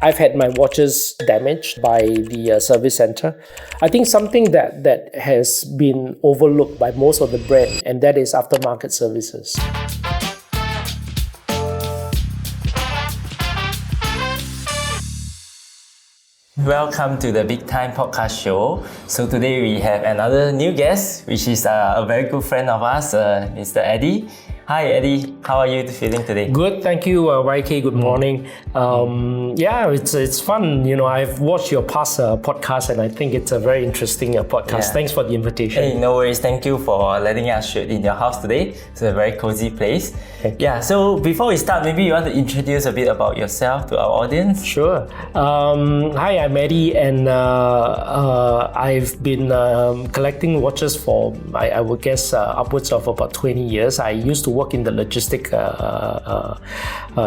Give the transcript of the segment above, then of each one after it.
I've had my watches damaged by the service center. I think something that has been overlooked by most of the brand, and that is aftermarket services. Welcome to the Big Time Podcast Show. So today we have another new guest, which is a very good friend of ours, Mr. Eddie. Hi Eddie, how are you feeling today? Good, thank you, YK. Good morning. Yeah, it's fun. You know, I've watched your past podcast, and I think it's a very interesting podcast. Yeah. Thanks for the invitation. Hey, no worries. Thank you for letting us shoot in your house today. It's a very cozy place. Yeah. So before we start, maybe you want to introduce a bit about yourself to our audience. Sure. Hi, I'm Eddie, and I've been collecting watches for I would guess upwards of about 20 years. I used to work in the logistic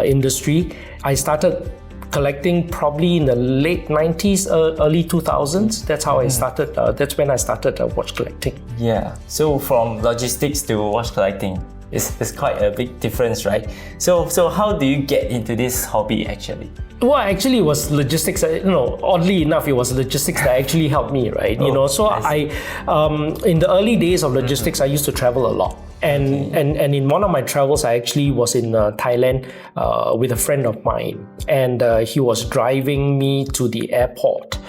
industry. I started collecting probably in the late 90s, early 2000s. That's how I started. That's when I started watch collecting. Yeah. So from logistics to watch collecting, it's quite a big difference, right? So how do you get into this hobby actually? Well, actually, it was logistics. Oddly enough, it was logistics that actually helped me, right? So I in the early days of logistics, I used to travel a lot. And in one of my travels, I actually was in Thailand with a friend of mine, and he was driving me to the airport.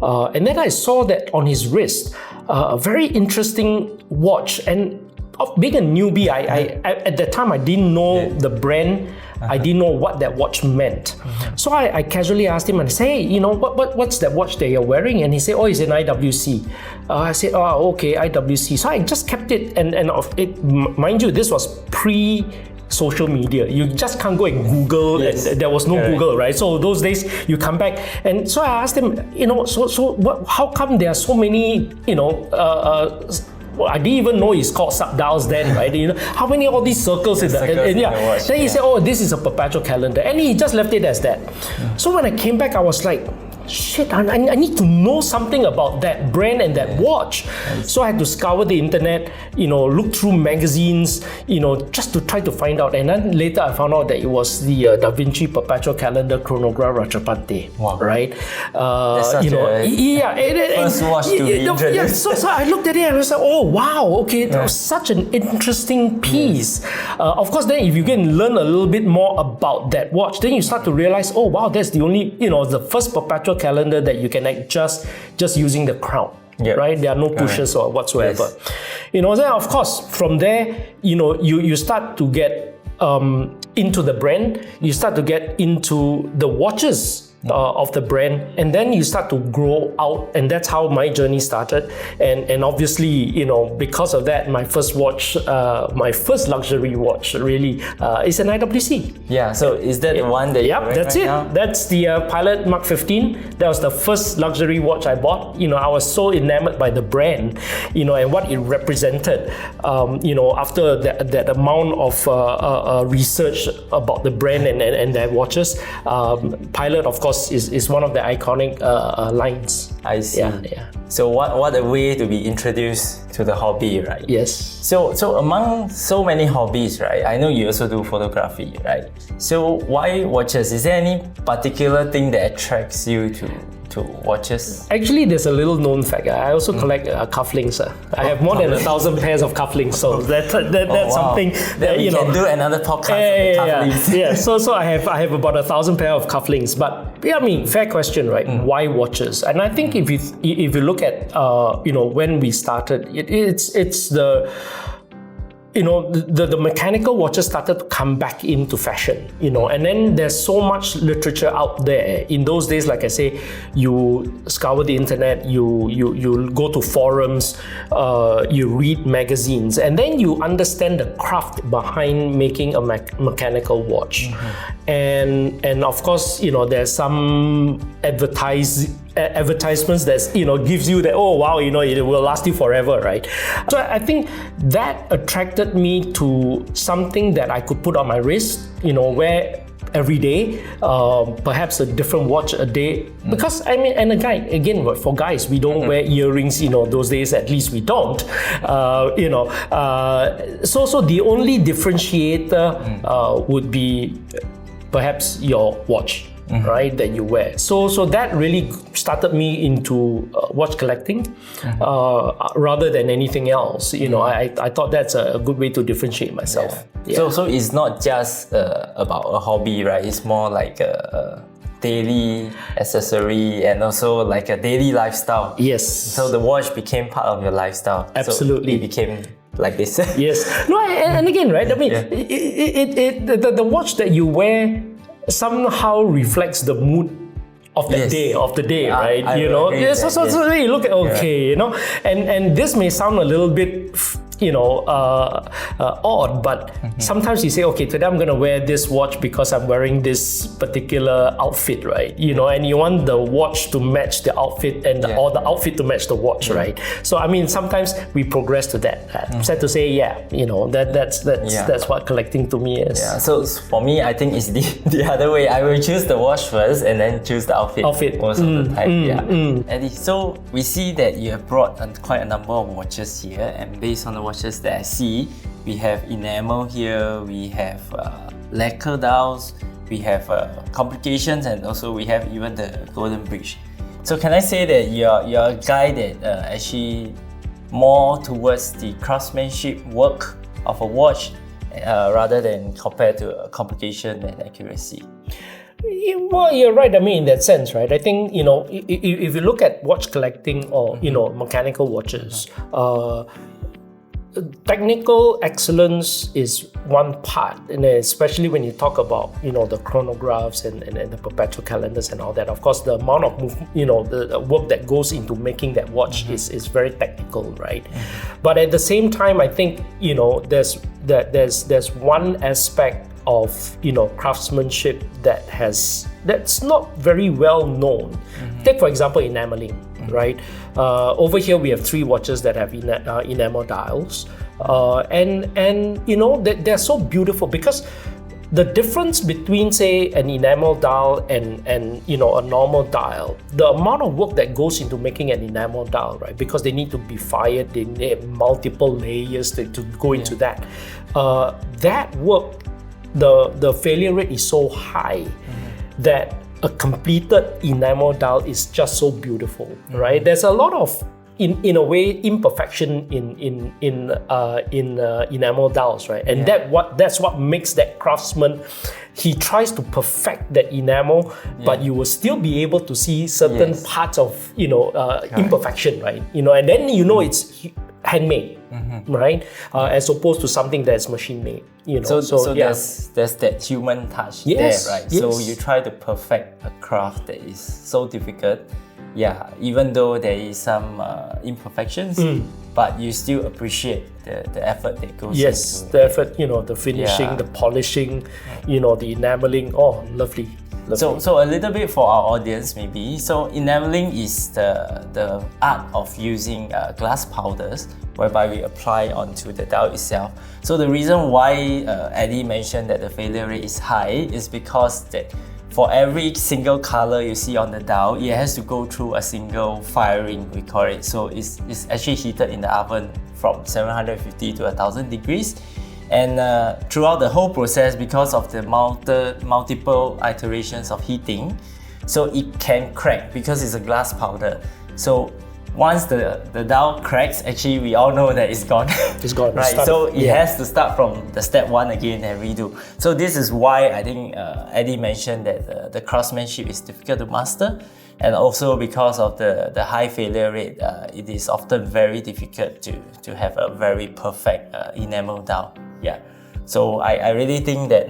And then I saw that on his wrist, a very interesting watch. And being a newbie, I at that time I didn't know the brand. I didn't know what that watch meant. So I casually asked him and said, hey, what's that watch that you're wearing? And he said, oh, it's an IWC. I said, oh, okay, IWC. So I just kept it, and mind you, this was pre-social media. You just can't go and Google, and there was no Google, right? So those days you come back, and so I asked him, how come there are so many, I didn't even know it's called sub-dials then, right? How many all these circles in the watch. Then he said, oh, this is a perpetual calendar. And he just left it as that. So when I came back, I was like, shit, I need to know something about that brand and that watch. So I had to scour the internet, look through magazines, just to try to find out. And then later I found out that it was the Da Vinci Perpetual Calendar Chronograph Rattrapante. Wow. Right? That's such first watch to be introduced. So I looked at it and I was like, oh wow, okay, that was such an interesting piece. Of course, then if you can learn a little bit more about that watch, then you start to realize, oh wow, that's the only, the first perpetual calendar that you can adjust just using the crown. Right? There are no pushes or whatsoever. Then of course, from there, you start to get into the brand, you start to get into the watches of the brand, and then you start to grow out, and that's how my journey started. And obviously, because of that, my first watch, my first luxury watch really is an IWC. Yeah, so is that the one that you're wearing that's right it. now? That's the Pilot Mark 15. That was the first luxury watch I bought. I was so enamored by the brand, and what it represented. After that amount of research about the brand and their watches, Pilot, of course, is one of the iconic lines. I see. Yeah. So what a way to be introduced to the hobby, right? Yes. So among so many hobbies, right? I know you also do photography, right? So why watches? Is there any particular thing that attracts you to watches? Actually, there's a little known fact. I also collect cufflinks. I have more than 1,000 pairs of cufflinks, so that's something that we can do another podcast on cufflinks. Yeah. So I have about 1,000 pair of cufflinks. But fair question, right? Why watches? And I think if you look at when we started, it's the the mechanical watches started to come back into fashion, and then there's so much literature out there. In those days, like I say, you scour the internet, you go to forums, you read magazines, and then you understand the craft behind making a mechanical watch. And of course, there's some advertisements that gives you that, oh wow, it will last you forever, right? So I think that attracted me to something that I could put on my wrist, wear every day, perhaps a different watch a day. Because and again, for guys, we don't wear earrings. Those days at least we don't. So the only differentiator would be perhaps your watch. right, that you wear. So that really started me into watch collecting rather than anything else. You know, I thought that's a good way to differentiate myself. So it's not just about a hobby, right? It's more like a daily accessory and also like a daily lifestyle. Yes. So the watch became part of your lifestyle. Absolutely. So it became like this. Yes. No, and again, right? I mean, the watch that you wear somehow reflects the mood of the day, right? I you know, agree so you look at you know, and this may sound a little bit, you know, odd, but sometimes you say, okay, today I'm gonna wear this watch because I'm wearing this particular outfit, right? You know, and you want the watch to match the outfit and or the outfit to match the watch, right? So I mean, sometimes we progress to that. Sad to say, you know, that's what collecting to me is. Yeah. So for me, I think it's the other way. I will choose the watch first and then choose the outfit most of the time. Eddie, so we see that you have brought quite a number of watches here, and based on the watches that I see, we have enamel here, we have lacquer dials, we have complications, and also we have even the golden bridge. So can I say that you're a guy that actually more towards the craftsmanship work of a watch rather than compared to complication and accuracy? Well, you're right. I mean, in that sense, right? I think, you know, if you look at watch collecting or, you know, mechanical watches, technical excellence is one part, and especially when you talk about, you know, the chronographs and the perpetual calendars and all that. Of course, the amount of the work that goes into making that watch is very technical, right? But at the same time, I think, you know, there's one aspect of, you know, craftsmanship that's not very well known. Take, for example, enameling, right? Over here we have 3 watches that have enamel dials, and you know, they're so beautiful because the difference between, say, an enamel dial and you know, a normal dial, the amount of work that goes into making an enamel dial, right? Because they need to be fired, they need multiple layers to go into that. That work, the failure rate is so high that a completed enamel dial is just so beautiful, right? There's a lot of, in a way, imperfection in enamel dials, right? And that's what makes that craftsman. He tries to perfect that enamel, but you will still be able to see certain parts of, you know, imperfection, right? You know, and then you know it's handmade, right? As opposed to something that's machine made. You know, so there's that human touch there, right? Yes. So you try to perfect a craft that is so difficult. Yeah, even though there is some imperfections, but you still appreciate the effort that goes into the effort, you know, the finishing, the polishing, you know, the enameling. Oh, lovely. So a little bit for our audience maybe. So enameling is the art of using glass powders whereby we apply onto the dial itself. So the reason why Eddie mentioned that the failure rate is high is because that for every single color you see on the dial, it has to go through a single firing, we call it. So it's actually heated in the oven from 750 to 1000 degrees. And throughout the whole process, because of the multiple iterations of heating, so it can crack because it's a glass powder. So once the dial cracks, actually we all know that it's gone. It's gone. Right? So it has to start from the step 1 again and redo. So this is why I think Eddie mentioned that the craftsmanship is difficult to master. And also because of the high failure rate, it is often very difficult to have a very perfect enamel dial. Yeah, so I really think that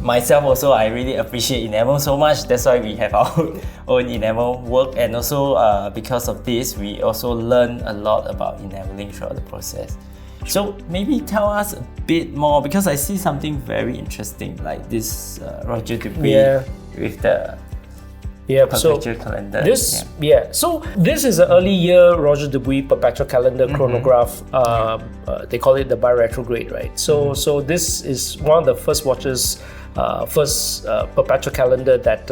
myself also, I really appreciate enamel so much. That's why we have our own enamel work, and also because of this, we also learn a lot about enameling throughout the process. So maybe tell us a bit more, because I see something very interesting like this Roger Dubuis with the perpetual calendar. So this is an early year Roger Dubuis perpetual calendar chronograph. They call it the bi-retrograde, right? So this is one of the first watches, perpetual calendar that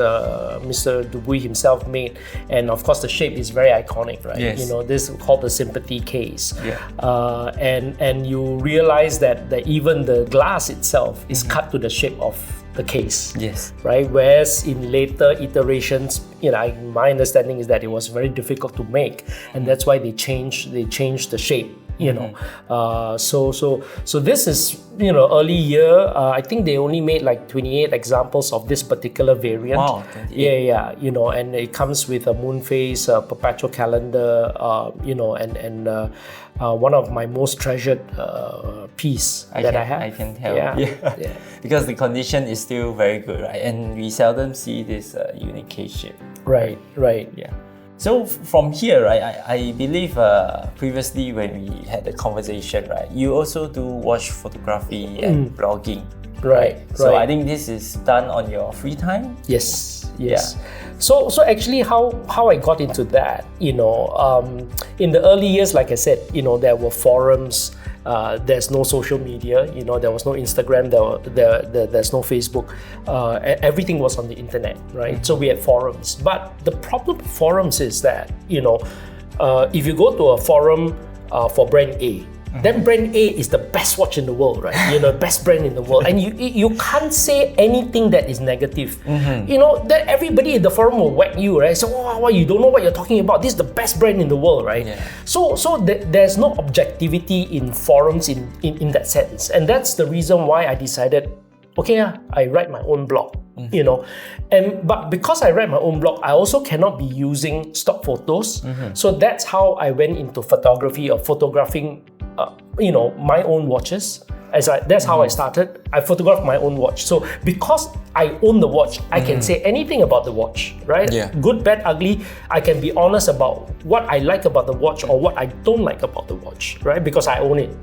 Mr. Dubuis himself made, and of course the shape is very iconic, right? Yes. You know, this is called the sympathy case, and you realize that even the glass itself is cut to the shape of the case. Yes. Right. Whereas in later iterations, my understanding is that it was very difficult to make, and that's why they changed the shape. So this is early year. I think they only made like 28 examples of this particular variant. Wow, 28. Yeah. And it comes with a moon phase, a perpetual calendar. And one of my most treasured piece I have. I can tell. Yeah. Because the condition is still very good, right? And we seldom see this unique case shape. Right. Yeah. So from here, right, I believe previously when we had the conversation, right, you also do watch photography and blogging. Right. So I think this is done on your free time? Yes. Yeah. So actually how I got into that, in the early years, like I said, there were forums. There's no social media, there was no Instagram, there's no Facebook. Everything was on the internet, right? So we had forums. But the problem with forums is that, if you go to a forum for brand A, then brand A is the best watch in the world, right? Best brand in the world. And you can't say anything that is negative. That everybody in the forum will whack you, right? So, you don't know what you're talking about. This is the best brand in the world, right? Yeah. So there's no objectivity in forums in that sense. And that's the reason why I decided, I write my own blog. But because I write my own blog, I also cannot be using stock photos. So that's how I went into photography, or photographing my own watches. That's how I started. I photographed my own watch. So because I own the watch, I can say anything about the watch, right? Yeah. Good, bad, ugly. I can be honest about what I like about the watch or what I don't like about the watch, right? Because I own it.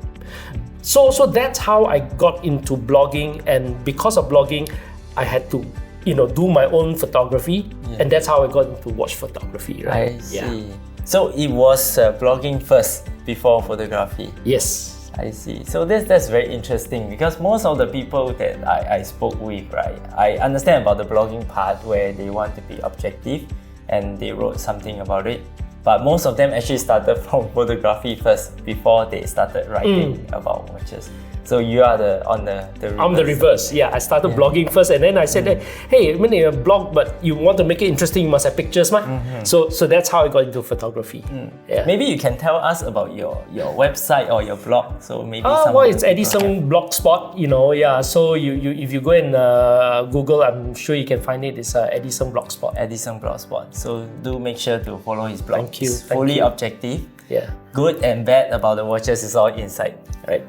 So that's how I got into blogging, and because of blogging, I had to, do my own photography, and that's how I got into watch photography, right? I see. So it was blogging first before photography. Yes. I see. So that's very interesting, because most of the people that I spoke with, right, I understand about the blogging part where they want to be objective and they wrote something about it. But most of them actually started from photography first before they started writing about watches. So you are on the reverse. I'm the reverse. Yeah, I started blogging first, and then I said that, hey, when you blog, but you want to make it interesting, you must have pictures, So that's how I got into photography. Yeah. Maybe you can tell us about your website or your blog. So maybe it's Eddie Sng Blogspot. So you if you go and Google, I'm sure you can find it. It's Eddie Sng Blogspot. Eddie Sng Blogspot. So do make sure to follow his blog. Thank you. It's fully objective. Yeah. Good and bad about the watches is all inside, right?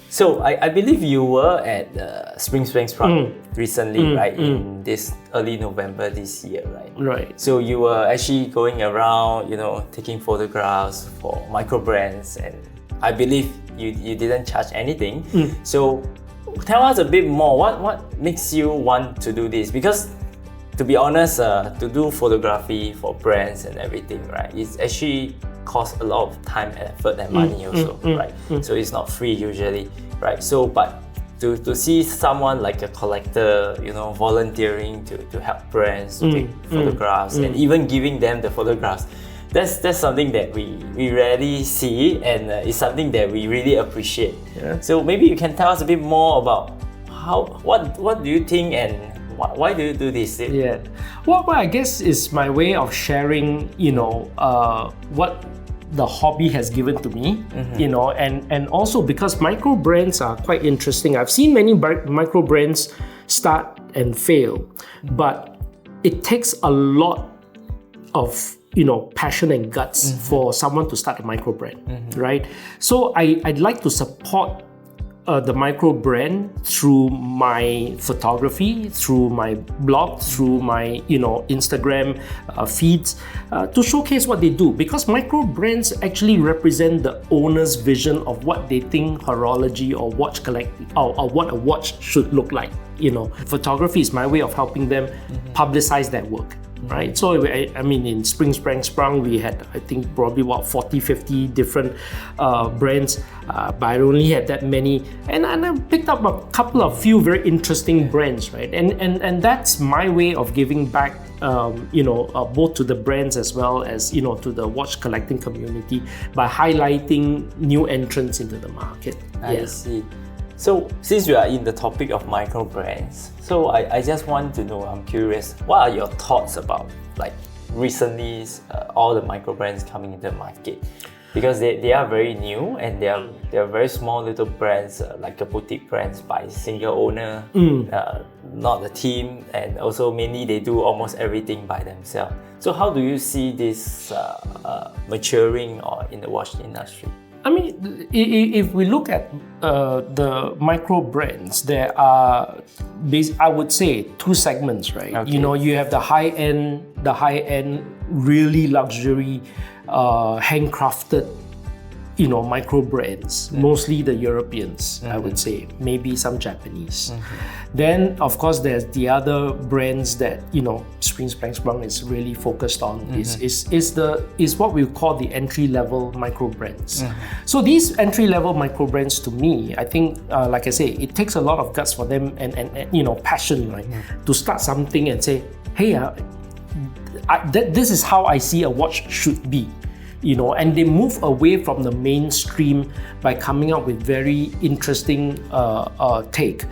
So I believe you were at Spring Sprung recently, right? In this early November this year, right? Right. So you were actually going around, taking photographs for micro brands, and I believe you didn't charge anything. So tell us a bit more. What makes you want to do this? Because to be honest, to do photography for brands and everything, right? It's actually costs a lot of time and effort and money also, right? So it's not free usually, right? So, but to see someone like a collector, volunteering to help brands to take photographs and even giving them the photographs, that's something that we rarely see, and it's something that we really appreciate. Yeah. So maybe you can tell us a bit more about what do you think, and why do you do this? Yeah. Well, I guess it's my way of sharing, what the hobby has given to me, and also because micro brands are quite interesting. I've seen many micro brands start and fail, but it takes a lot of passion and guts for someone to start a micro brand, right? So I'd like to support the micro brand through my photography, through my blog, through my Instagram feeds, to showcase what they do, because micro brands actually represent the owner's vision of what they think horology or watch collecting or what a watch should look like. Photography is my way of helping them publicize their work. Right, so I mean, in Spring Sprung, we had, I think, probably 40-50 different brands, but I only had that many, and I picked up a few very interesting brands, right? And that's my way of giving back, both to the brands as well as to the watch collecting community by highlighting new entrants into the market. I see. So since we are in the topic of micro brands, so I just want to know, I'm curious, what are your thoughts about like recently all the micro brands coming into the market? Because they are very new and they are very small little brands, like a boutique brands by single owner, not a team, and also mainly they do almost everything by themselves. So how do you see this maturing or in the watch industry? I mean, if we look at the micro brands, there are, I would say, two segments, right? Okay. You know, you have the high end, really luxury, handcrafted, you know, micro brands, mostly the Europeans, I would say, maybe some Japanese. Then, of course, there's the other brands that, you know, Sprung is really focused on, is what we call the entry-level micro brands. So these entry-level micro brands, to me, I think, like I say, it takes a lot of guts for them and you know, passion, right? To start something and say, hey, this is how I see a watch should be. You know, and they move away from the mainstream by coming up with very interesting take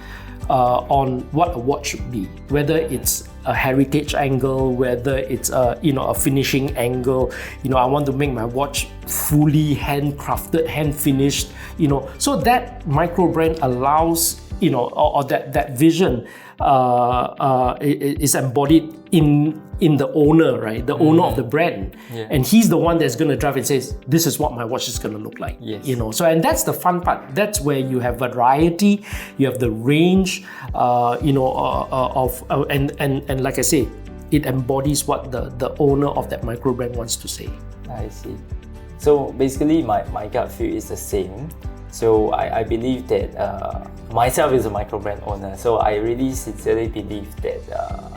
on what a watch should be. Whether it's a heritage angle, whether it's a finishing angle. You know, I want to make my watch fully handcrafted, hand finished. You know, so that micro brand allows, you know, or that vision is embodied in the owner, right? The owner of the brand. Yeah. And he's the one that's going to drive and says, this is what my watch is going to look like. Yes. You know, so, and that's the fun part. That's where you have variety, you have the range, you know, and like I say, it embodies what the owner of that micro brand wants to say. I see. So basically my gut feel is the same. So I believe that myself is a micro brand owner. So I really sincerely believe that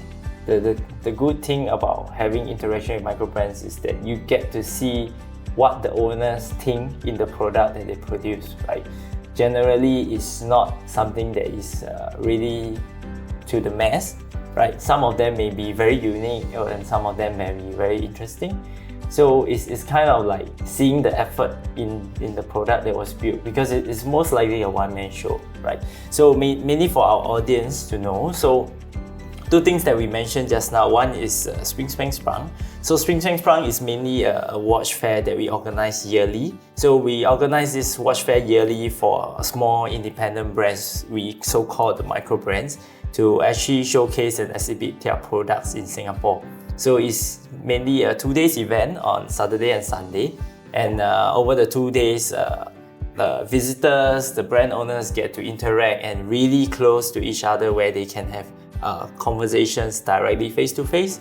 the good thing about having interaction with micro brands is that you get to see what the owners think in the product that they produce, right? Generally, it's not something that is really to the mass, right? Some of them may be very unique and some of them may be very interesting. So it's kind of like seeing the effort in the product that was built, because it's most likely a one-man show, right? So mainly for our audience to know. So two things that we mentioned just now. One is Sprung. So Sprung is mainly a watch fair that we organize yearly. So we organize this watch fair yearly for small independent brands, we so-called the micro brands, to actually showcase and exhibit their products in Singapore. So it's mainly a 2 days event on Saturday and Sunday. And over the 2 days, the visitors, the brand owners get to interact and really close to each other, where they can have conversations directly face to face.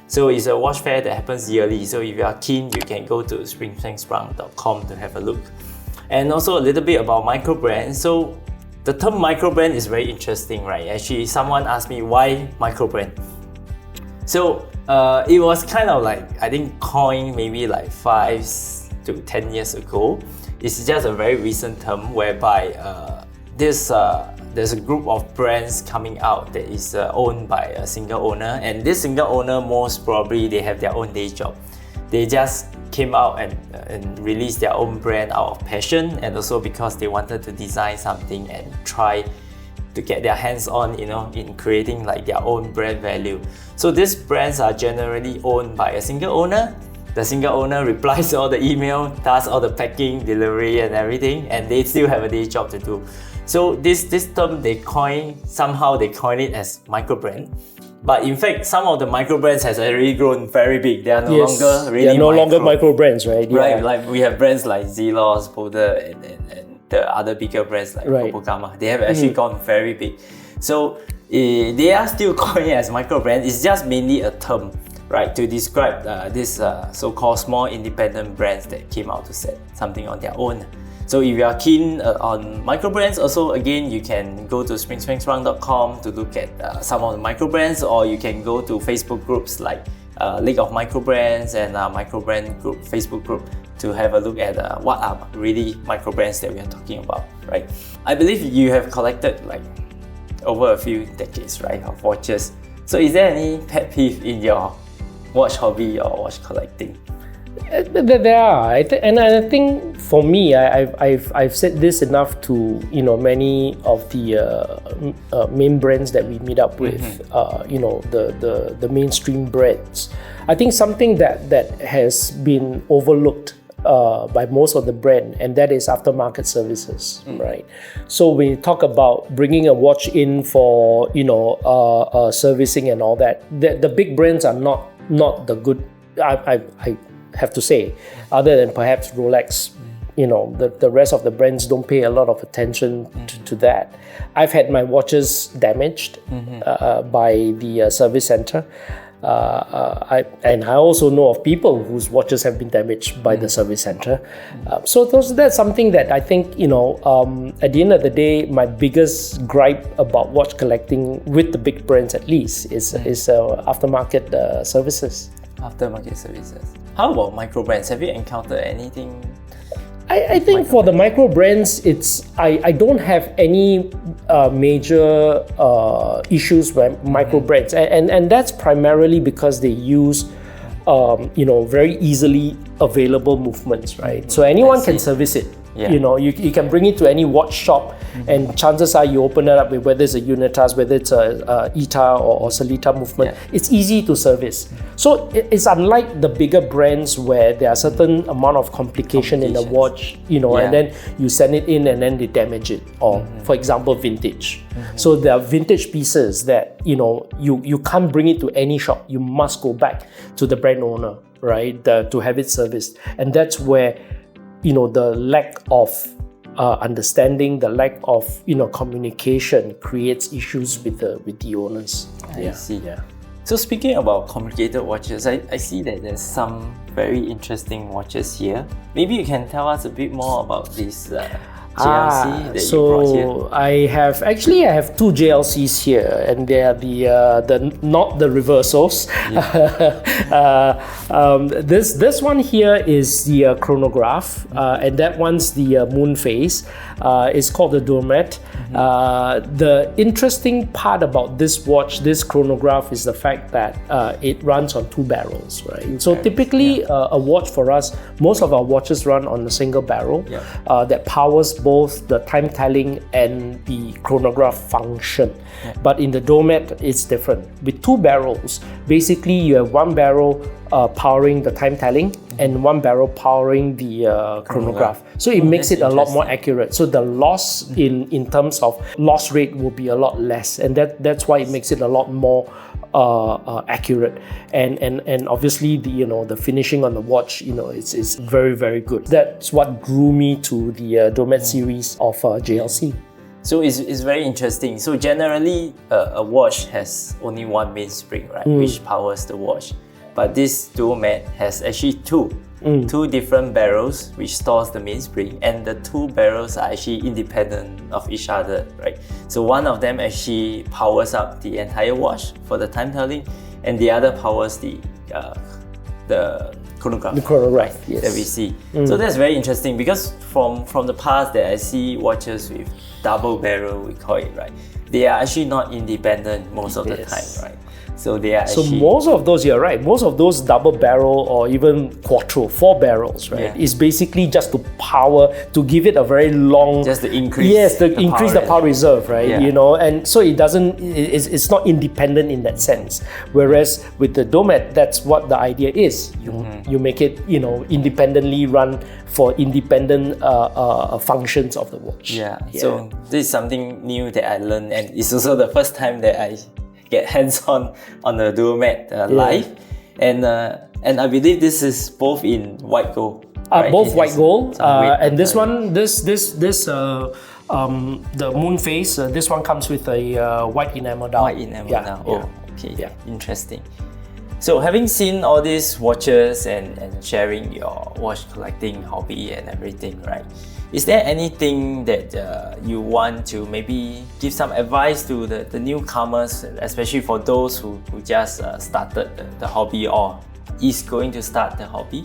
So it's a watch fair that happens yearly. So if you are keen, you can go to sprung.com to have a look. And also a little bit about micro brands. So the term micro brand is very interesting, right? Actually, someone asked me why micro brand. So it was kind of like, I think, coined maybe like 5 to 10 years ago. It's just a very recent term whereby there's a group of brands coming out that is owned by a single owner, and this single owner, most probably they have their own day job. They just came out and released their own brand out of passion, and also because they wanted to design something and try to get their hands on, you know, in creating like their own brand value. So these brands are generally owned by a single owner. The single owner replies to all the email, does all the packing, delivery and everything, and they still have a day job to do. So this term somehow they coin it as micro brand. But in fact, some of the micro brands has already grown very big. They are no longer really they are no longer micro brands, right? Yeah. Right, like we have brands like Zelos, Boulder, and the other bigger brands like Copacabana. They have actually gone very big. So they are still coined as micro brand. It's just mainly a term, right, to describe this so-called small independent brands that came out to set something on their own. So if you are keen on micro brands, also again, you can go to sprung.com to look at some of the micro brands, or you can go to Facebook groups like League of Micro Brands and Micro Brand Group Facebook group to have a look at what are really micro brands that we are talking about, right? I believe you have collected like over a few decades, right, of watches. So is there any pet peeve in your watch hobby or watch collecting? There are, and I think for me, I've said this enough to many of the main brands that we meet up with, the mainstream brands. I think something that has been overlooked by most of the brand, and that is aftermarket services, right? So when you talk about bringing a watch in for servicing and all that, the big brands are not the good. I have to say, other than perhaps Rolex, the rest of the brands don't pay a lot of attention to that. I've had my watches damaged by the service center. I also know of people whose watches have been damaged by the service center. So that's something that I think, at the end of the day, my biggest gripe about watch collecting with the big brands at least is aftermarket services. Aftermarket services. How about micro brands? Have you encountered anything? I think for the micro brands, I don't have any major issues with micro brands, and that's primarily because they use very easily available movements, right? So anyone can service it. Yeah. You can bring it to any watch shop, and chances are you open it up with whether it's a Unitas, whether it's a ETA or Sellita movement. Yeah. It's easy to service. So it's unlike the bigger brands where there are certain amount of complication in the watch, and then you send it in and then they damage it. Or for example, vintage. So there are vintage pieces that you can't bring it to any shop. You must go back to the brand owner, right, to have it serviced, and that's where the lack of understanding, the lack of communication creates issues with the owners. I see. Yeah. So speaking about complicated watches, I see that there's some very interesting watches here. Maybe you can tell us a bit more about this JLC that you brought here. I have two JLCs here, and they are the not the reversals. This one here is the chronograph, and that one's the moon phase. It's called the Dormet. The interesting part about this watch, this chronograph, is the fact that it runs on two barrels, right? So typically, a watch for us, most of our watches run on a single barrel that powers both the time telling and the chronograph function. But in the Dormet, it's different. With two barrels, basically you have one barrel powering the time telling and one barrel powering the chronograph. So it makes it a lot more accurate. So the loss in terms of loss rate will be a lot less, and that's why it makes it a lot more accurate. And obviously the finishing on the watch is very, very good. That's what drew me to the Dormet series of JLC. So it's very interesting. So generally, a watch has only one mainspring, right, which powers the watch. But this Dormet has actually two different barrels which stores the mainspring, and the two barrels are actually independent of each other, right? So one of them actually powers up the entire watch for the time telling, and the other powers the chronograph. The chronograph, yes. That we see. So that's very interesting, because from the past that I see watches with double barrel, we call it, right? They are actually not independent most of the time, right? So they are actually... So most of those, you're right, most of those double barrel or even quattro, 4 barrels, right, is basically just to power, to give it a very long... Just to increase... Yes, to increase the power reserve, right, and so it doesn't, it's not independent in that sense. Whereas with the Dormet, that's what the idea is. You make it, independently run for independent functions of the watch. Yeah, so this is something new that I learned, and it's also the first time that I get hands-on on the Dormet live, and I believe this is both in white gold. Right? Both white gold, and this one, the moon phase. This one comes with a white enamel dial. White enamel dial. Oh, okay. Yeah, interesting. So having seen all these watches and sharing your watch collecting hobby and everything, right? Is there anything that you want to maybe give some advice to the newcomers, especially for those who just started the hobby or is going to start the hobby?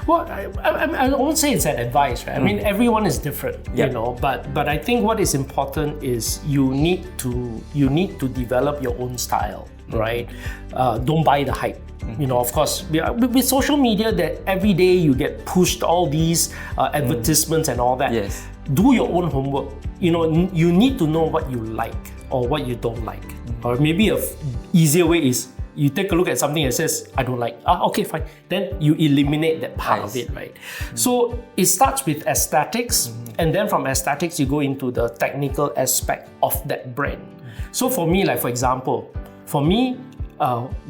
Well, I won't say it's an advice, right? I mean, everyone is different, you know. But I think what is important is you need to develop your own style, right? Don't buy the hype. You know, of course, with social media, that every day you get pushed all these advertisements and all that. Yes. Do your own homework. You know, you need to know what you like or what you don't like. Or maybe a easier way is you take a look at something that says, I don't like. Okay, fine. Then you eliminate that part of it, right? So it starts with aesthetics, and then from aesthetics, you go into the technical aspect of that brand. So for me, like for example,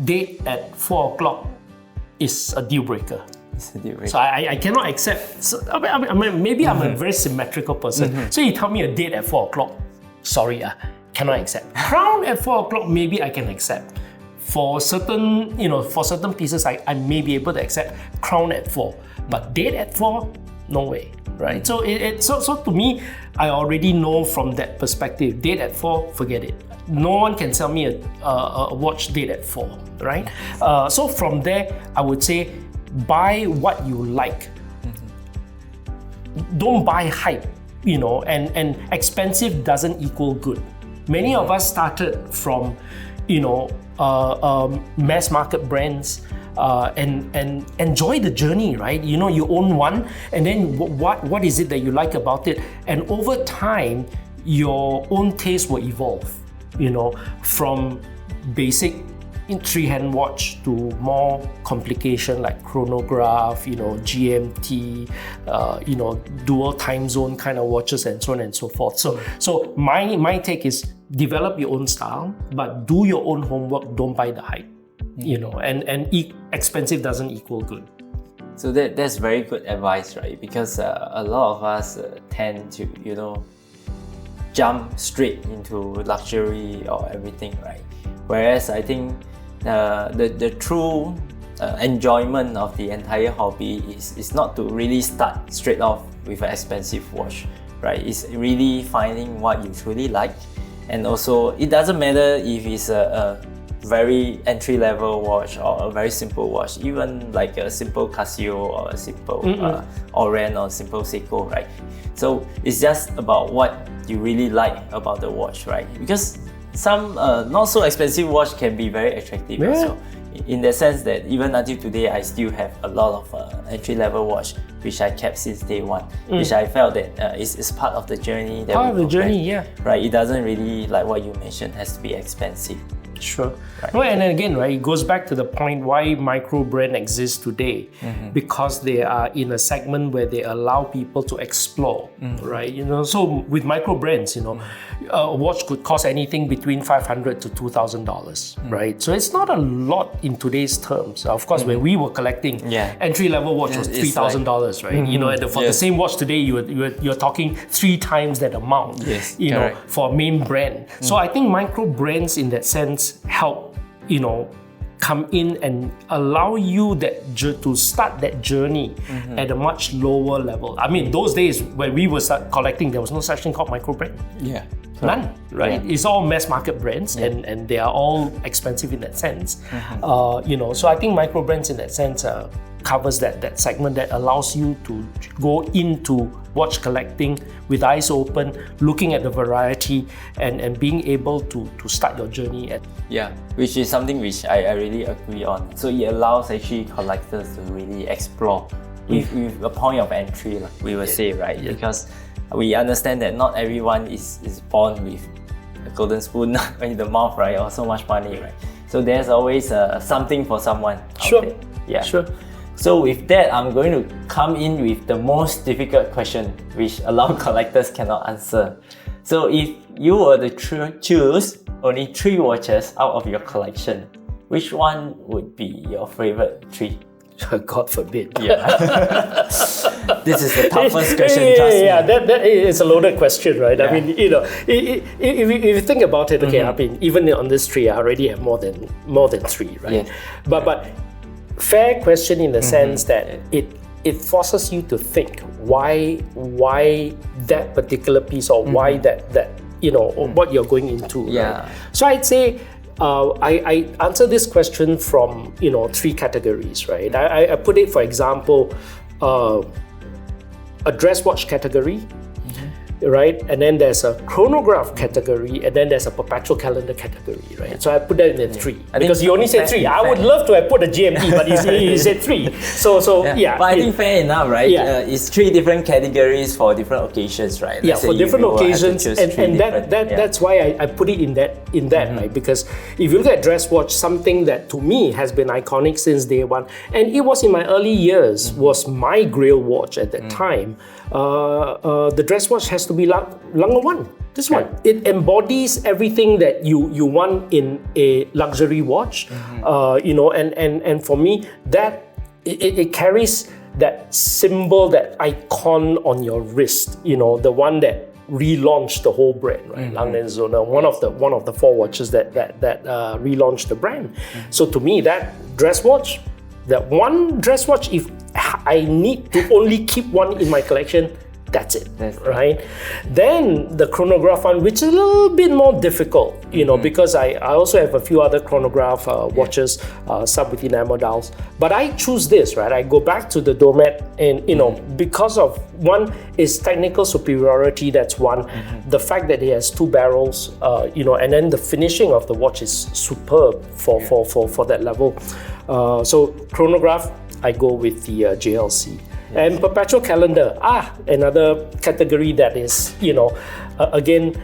date at 4 o'clock is a deal breaker. So I cannot accept. So, I mean, maybe I'm a very symmetrical person. So you tell me a date at 4 o'clock, sorry, cannot accept. Crown at 4 o'clock, maybe I can accept. For certain pieces, I may be able to accept crown at 4, but date at 4, no way, right? So so to me, I already know from that perspective. Date at 4, forget it. No one can sell me a watch date at 4, right? So from there, I would say buy what you like. Don't buy hype, you know, and expensive doesn't equal good. Many of us started from, you know, mass market brands and enjoy the journey, right? You know, you own one, and then what is it that you like about it? And over time, your own taste will evolve, you know, from basic three-hand watch to more complication like chronograph, you know, GMT, you know, dual time zone kind of watches, and so on and so forth. So my take is develop your own style, but do your own homework. Don't buy the hype, you know, and expensive doesn't equal good. So that's very good advice, right? Because a lot of us tend to, you know, jump straight into luxury or everything, right? Whereas I think the true enjoyment of the entire hobby is not to really start straight off with an expensive watch, right? It's really finding what you truly like. And also, it doesn't matter if it's a very entry-level watch or a very simple watch, even like a simple Casio or a simple Oran or simple Seiko, right? So it's just about what you really like about the watch, right? Because some not so expensive watch can be very attractive also. In the sense that even until today, I still have a lot of entry-level watch which I kept since day one, which I felt that is part of the journey. Part of the journey, right? It doesn't really, like what you mentioned, has to be expensive. Sure. Right. No, and then again, right, it goes back to the point why micro brand exists today, because they are in a segment where they allow people to explore, right? You know, so with micro brands, you know, a watch could cost anything between $500 to $2,000, right? So it's not a lot in today's terms. Of course, when we were collecting, entry level watch was $3,000, right? You know, and for the same watch today, you're talking 3 times that amount, you know, for a main brand. So I think micro brands in that sense help, you know, come in and allow you to start that journey at a much lower level. I mean, those days when we were start collecting, there was no such thing called micro brand. None, right? It's all mass market brands, and they are all expensive in that sense. You know, so I think micro brands in that sense covers that segment that allows you to go into watch collecting with eyes open, looking at the variety, and being able to start your journey at. Which is something which I really agree on. So it allows actually collectors to really explore with a point of entry, like we will say, right? Because we understand that not everyone is born with a golden spoon in the mouth, right? Or so much money, right? So there's always something for someone. Sure. Sure. So with that, I'm going to come in with the most difficult question, which a lot of collectors cannot answer. So if you were to choose only 3 watches out of your collection, which one would be your favorite 3? God forbid. This is the toughest question. That is a loaded question, right? I mean, you know, if you think about it, okay, I mean, even on this 3, I already have more than 3, right? But fair question in the sense that it forces you to think why that particular piece, or why that you know what you're going into. Right? So I'd say I answer this question from, you know, 3 categories, right? I put it, for example, a dress watch category, right? And then there's a chronograph category, and then there's a perpetual calendar category, right? So I put that in the three. Because you only said three. I would love to have put a GMT, but he said three. So yeah. But I think fair enough, right? Yeah. It's three different categories for different occasions, right? Yeah, Let's for say different you will have to occasions, choose and three that's why I put it in that right? Because if you look at dress watch, something that to me has been iconic since day one, and it was in my early years, was my grail watch at that time. The dress watch has to be Lange 1. This one, it embodies everything that you want in a luxury watch. And for me, that it carries that symbol, that icon on your wrist. The one that relaunched the whole brand, right? Lange & Söhne, one of the four watches that relaunched the brand. So to me, that dress watch, that one dress watch, if I need to only keep one in my collection, that's it, right? Then the chronograph one, which is a little bit more difficult, because I also have a few other chronograph watches, some with enamel dials. But I choose this, right? I go back to the Domet, and because of one is technical superiority. That's one. The fact that it has two barrels, and then the finishing of the watch is superb for that level. So chronograph, I go with the JLC. And perpetual calendar, another category that is, again,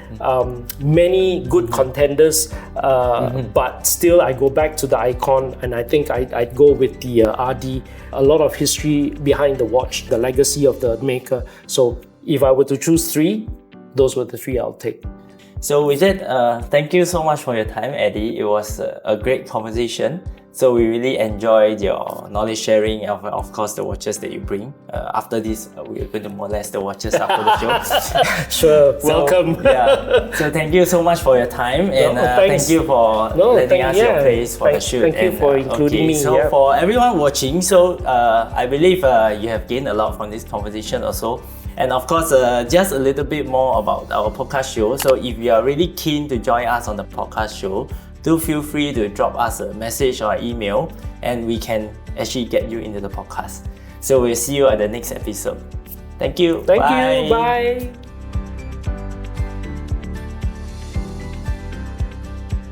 many good contenders, but still I go back to the icon, and I think I'd go with the RD. A lot of history behind the watch, the legacy of the maker. So if I were to choose three, those were the three I'll take. So with that, thank you so much for your time, Eddie. It was a great conversation. So we really enjoyed your knowledge sharing, of course, the watches that you bring. After this, we're going to molest the watches after the show. Sure, welcome. So thank you so much for your time, and thank you for letting us your place for the shoot. Thank you for including me. So for everyone watching, I believe you have gained a lot from this conversation also. And of course, just a little bit more about our podcast show. So if you are really keen to join us on the podcast show, do feel free to drop us a message or email, and we can actually get you into the podcast. So we'll see you at the next episode. Thank you. Thank you. Bye.